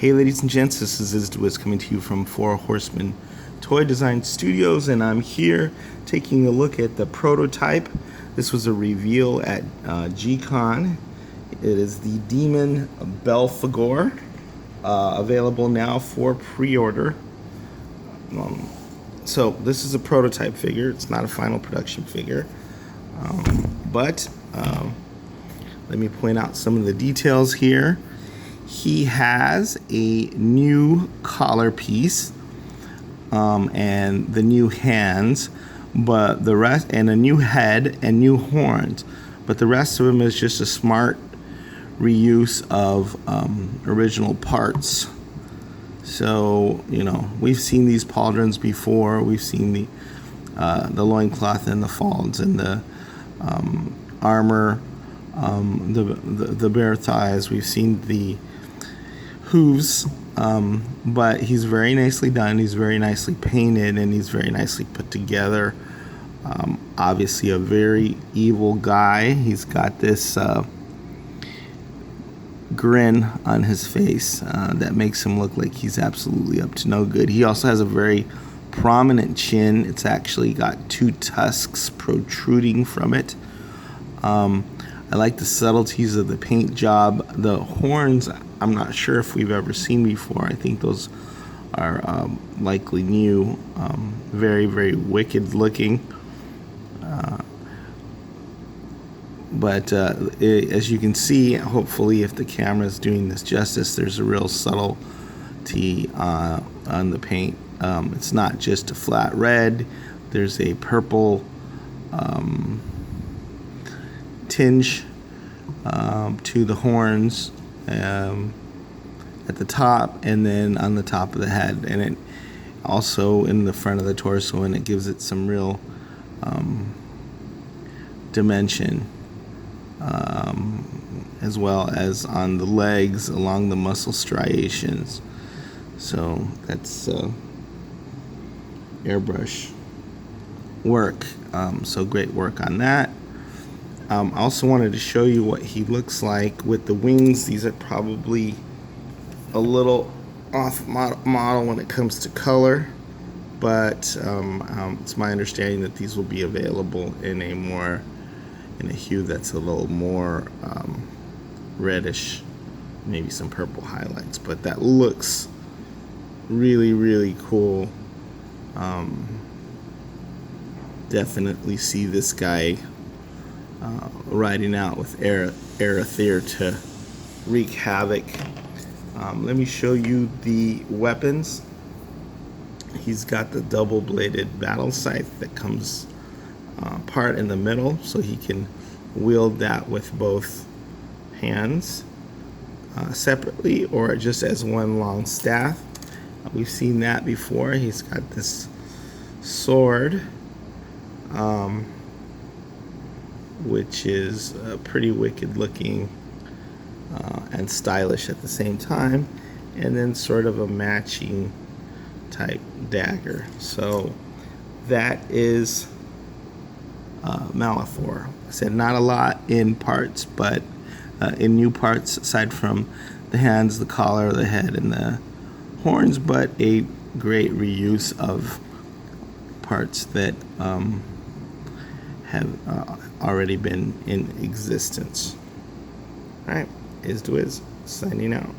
Hey ladies and gents, this is Izduiz coming to you from Four Horsemen Toy Design Studios, and I'm here taking a look at the prototype. This was a reveal at G-Con. It is the Demon Belphegorr, available now for pre-order. So this is a prototype figure. It's not a final production figure, but let me point out some of the details here. He has a new collar piece and the new hands, but the rest, and a new head and new horns, but the rest of him is just a smart reuse of original parts. So, you know, we've seen these pauldrons before. We've seen the loincloth and the folds and the armor, the bare thighs. We've seen the hooves, but he's very nicely done. He's very nicely painted, and he's very nicely put together. Obviously a very evil guy. He's got this grin on his face that makes him look like he's absolutely up to no good. He also has a very prominent chin. It's actually got two tusks protruding from it. I like the subtleties of the paint job. The horns, I'm not sure if we've ever seen before. I think those are likely new. Very, very wicked looking. But as you can see, hopefully if the camera is doing this justice, there's a real subtlety on the paint. It's not just a flat red. There's a purple tinge to the horns at the top, and then on the top of the head, and it also in the front of the torso, and it gives it some real dimension, as well as on the legs along the muscle striations. So that's airbrush work. So great work on that. I also wanted to show you what he looks like with the wings. These are probably a little off model when it comes to color, but it's my understanding that these will be available in a hue that's a little more reddish, maybe some purple highlights, but that looks really, really cool. Definitely see this guy riding out with Arethyr to wreak havoc. Let me show you the weapons. He's got the double-bladed battle scythe that comes apart in the middle, so he can wield that with both hands separately or just as one long staff. We've seen that before. He's got this sword, which is pretty wicked looking and stylish at the same time, and then sort of a matching type dagger. So that is Malifaux. I said not a lot in parts, but in new parts aside from the hands, the collar, the head, and the horns, but a great reuse of parts that have already been in existence. All right, Izduiz signing out.